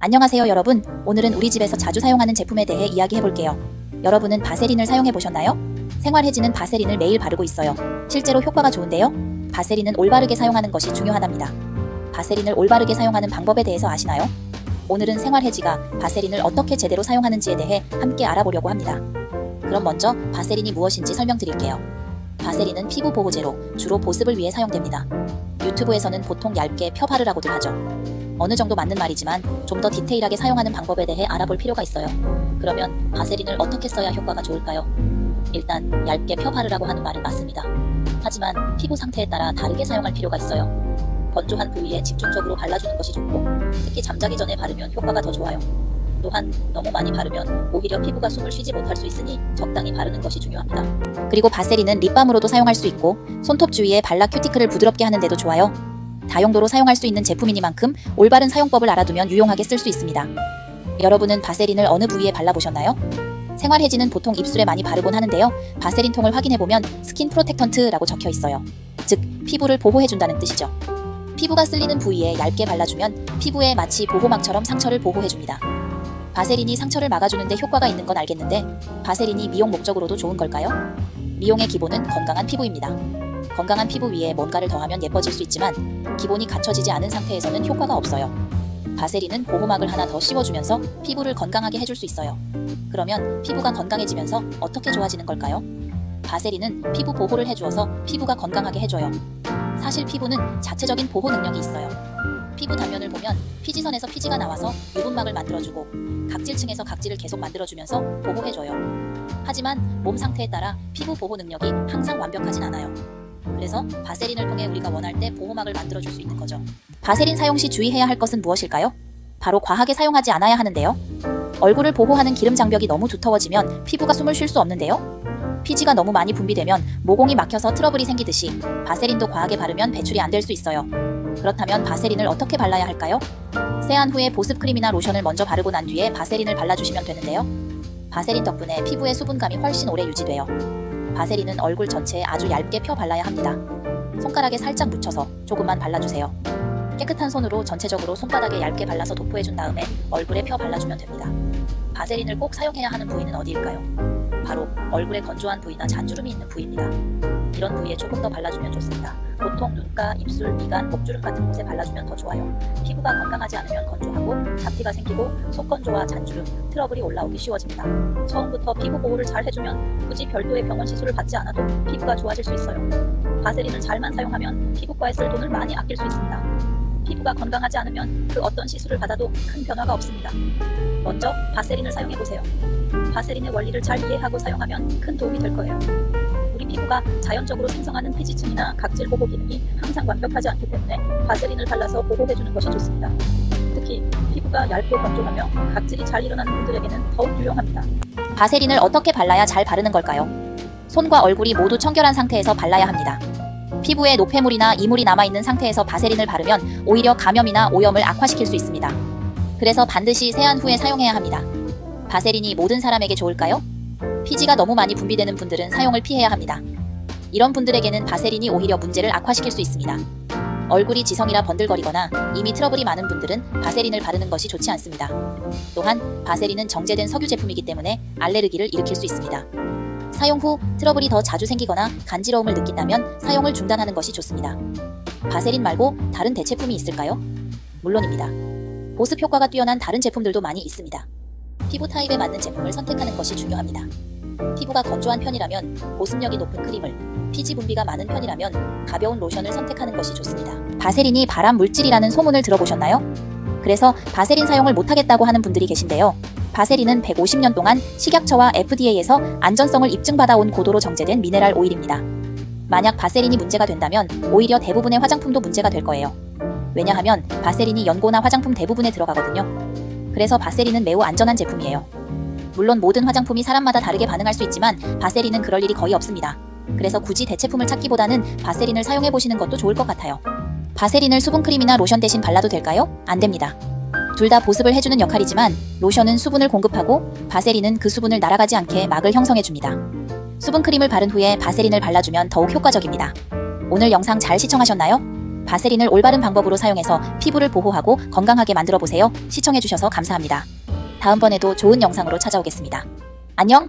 안녕하세요 여러분. 오늘은 우리 집에서 자주 사용하는 제품에 대해 이야기해볼게요. 여러분은 바세린을 사용해보셨나요? 생활해지는 바세린을 매일 바르고 있어요. 실제로 효과가 좋은데요. 바세린은 올바르게 사용하는 것이 중요하답니다. 바세린을 올바르게 사용하는 방법에 대해서 아시나요? 오늘은 생활해지가 바세린을 어떻게 제대로 사용하는지에 대해 함께 알아보려고 합니다. 그럼 먼저 바세린이 무엇인지 설명드릴게요. 바세린은 피부 보호제로 주로 보습을 위해 사용됩니다. 유튜브에서는 보통 얇게 펴 바르라고들 하죠. 어느 정도 맞는 말이지만 좀 더 디테일하게 사용하는 방법에 대해 알아볼 필요가 있어요. 그러면 바세린을 어떻게 써야 효과가 좋을까요? 일단 얇게 펴 바르라고 하는 말은 맞습니다. 하지만 피부 상태에 따라 다르게 사용할 필요가 있어요. 건조한 부위에 집중적으로 발라주는 것이 좋고 특히 잠자기 전에 바르면 효과가 더 좋아요. 또한 너무 많이 바르면 오히려 피부가 숨을 쉬지 못할 수 있으니 적당히 바르는 것이 중요합니다. 그리고 바세린은 립밤으로도 사용할 수 있고 손톱 주위에 발라 큐티클을 부드럽게 하는 데도 좋아요. 다용도로 사용할 수 있는 제품이니만큼 올바른 사용법을 알아두면 유용하게 쓸 수 있습니다. 여러분은 바세린을 어느 부위에 발라보셨나요? 생활해지는 보통 입술에 많이 바르곤 하는데요. 바세린 통을 확인해보면 스킨 프로텍턴트라고 적혀 있어요. 즉, 피부를 보호해준다는 뜻이죠. 피부가 쓸리는 부위에 얇게 발라주면 피부에 마치 보호막처럼 상처를 보호해줍니다. 바세린이 상처를 막아주는데 효과가 있는 건 알겠는데 바세린이 미용 목적으로도 좋은 걸까요? 미용의 기본은 건강한 피부입니다. 건강한 피부 위에 뭔가를 더하면 예뻐질 수 있지만 기본이 갖춰지지 않은 상태에서는 효과가 없어요. 바세린은 보호막을 하나 더 씌워주면서 피부를 건강하게 해줄 수 있어요. 그러면 피부가 건강해지면서 어떻게 좋아지는 걸까요? 바세린은 피부 보호를 해주어서 피부가 건강하게 해줘요. 사실 피부는 자체적인 보호 능력이 있어요. 피부 단면을 보면 피지선에서 피지가 나와서 유분막을 만들어주고 각질층에서 각질을 계속 만들어주면서 보호해줘요. 하지만 몸 상태에 따라 피부 보호 능력이 항상 완벽하진 않아요. 그래서 바세린을 통해 우리가 원할 때 보호막을 만들어줄 수 있는 거죠. 바세린 사용 시 주의해야 할 것은 무엇일까요? 바로 과하게 사용하지 않아야 하는데요. 얼굴을 보호하는 기름 장벽이 너무 두터워지면 피부가 숨을 쉴 수 없는데요. 피지가 너무 많이 분비되면 모공이 막혀서 트러블이 생기듯이 바세린도 과하게 바르면 배출이 안 될 수 있어요. 그렇다면 바세린을 어떻게 발라야 할까요? 세안 후에 보습 크림이나 로션을 먼저 바르고 난 뒤에 바세린을 발라주시면 되는데요. 바세린 덕분에 피부의 수분감이 훨씬 오래 유지돼요. 바세린은 얼굴 전체에 아주 얇게 펴 발라야 합니다. 손가락에 살짝 묻혀서 조금만 발라주세요. 깨끗한 손으로 전체적으로 손바닥에 얇게 발라서 도포해준 다음에 얼굴에 펴 발라주면 됩니다. 바세린을 꼭 사용해야 하는 부위는 어디일까요? 바로 얼굴에 건조한 부위나 잔주름이 있는 부위입니다. 이런 부위에 조금 더 발라주면 좋습니다. 보통 눈가, 입술, 미간, 목주름 같은 곳에 발라주면 더 좋아요. 피부가 건강하지 않으면 건조하고 잡티가 생기고 속건조와 잔주름, 트러블이 올라오기 쉬워집니다. 처음부터 피부 보호를 잘 해주면 굳이 별도의 병원 시술을 받지 않아도 피부가 좋아질 수 있어요. 바세린을 잘만 사용하면 피부과에 쓸 돈을 많이 아낄 수 있습니다. 피부가 건강하지 않으면 그 어떤 시술을 받아도 큰 변화가 없습니다. 먼저 바세린을 사용해보세요. 바세린의 원리를 잘 이해하고 사용하면 큰 도움이 될 거예요. 우리 피부가 자연적으로 생성하는 피지층이나 각질 보호 기능이 항상 완벽하지 않기 때문에 바세린을 발라서 보호해주는 것이 좋습니다. 특히 피부가 얇고 건조하며 각질이 잘 일어나는 분들에게는 더욱 유용합니다. 바세린을 어떻게 발라야 잘 바르는 걸까요? 손과 얼굴이 모두 청결한 상태에서 발라야 합니다. 피부에 노폐물이나 이물이 남아있는 상태에서 바세린을 바르면 오히려 감염이나 오염을 악화시킬 수 있습니다. 그래서 반드시 세안 후에 사용해야 합니다. 바세린이 모든 사람에게 좋을까요? 피지가 너무 많이 분비되는 분들은 사용을 피해야 합니다. 이런 분들에게는 바세린이 오히려 문제를 악화시킬 수 있습니다. 얼굴이 지성이라 번들거리거나 이미 트러블이 많은 분들은 바세린을 바르는 것이 좋지 않습니다. 또한 바세린은 정제된 석유 제품이기 때문에 알레르기를 일으킬 수 있습니다. 사용 후 트러블이 더 자주 생기거나 간지러움을 느낀다면 사용을 중단하는 것이 좋습니다. 바세린 말고 다른 대체품이 있을까요? 물론입니다. 보습 효과가 뛰어난 다른 제품들도 많이 있습니다. 피부 타입에 맞는 제품을 선택하는 것이 중요합니다. 피부가 건조한 편이라면 보습력이 높은 크림을, 피지 분비가 많은 편이라면 가벼운 로션을 선택하는 것이 좋습니다. 바세린이 발암 물질이라는 소문을 들어보셨나요? 그래서 바세린 사용을 못하겠다고 하는 분들이 계신데요. 바세린은 150년 동안 식약처와 FDA에서 안전성을 입증받아온 고도로 정제된 미네랄 오일입니다. 만약 바세린이 문제가 된다면 오히려 대부분의 화장품도 문제가 될 거예요. 왜냐하면 바세린이 연고나 화장품 대부분에 들어가거든요. 그래서 바세린은 매우 안전한 제품이에요. 물론 모든 화장품이 사람마다 다르게 반응할 수 있지만 바세린은 그럴 일이 거의 없습니다. 그래서 굳이 대체품을 찾기보다는 바세린을 사용해보시는 것도 좋을 것 같아요. 바세린을 수분크림이나 로션 대신 발라도 될까요? 안 됩니다. 둘 다 보습을 해주는 역할이지만 로션은 수분을 공급하고 바세린은 그 수분을 날아가지 않게 막을 형성해줍니다. 수분크림을 바른 후에 바세린을 발라주면 더욱 효과적입니다. 오늘 영상 잘 시청하셨나요? 바세린을 올바른 방법으로 사용해서 피부를 보호하고 건강하게 만들어 보세요. 시청해주셔서 감사합니다. 다음번에도 좋은 영상으로 찾아오겠습니다. 안녕!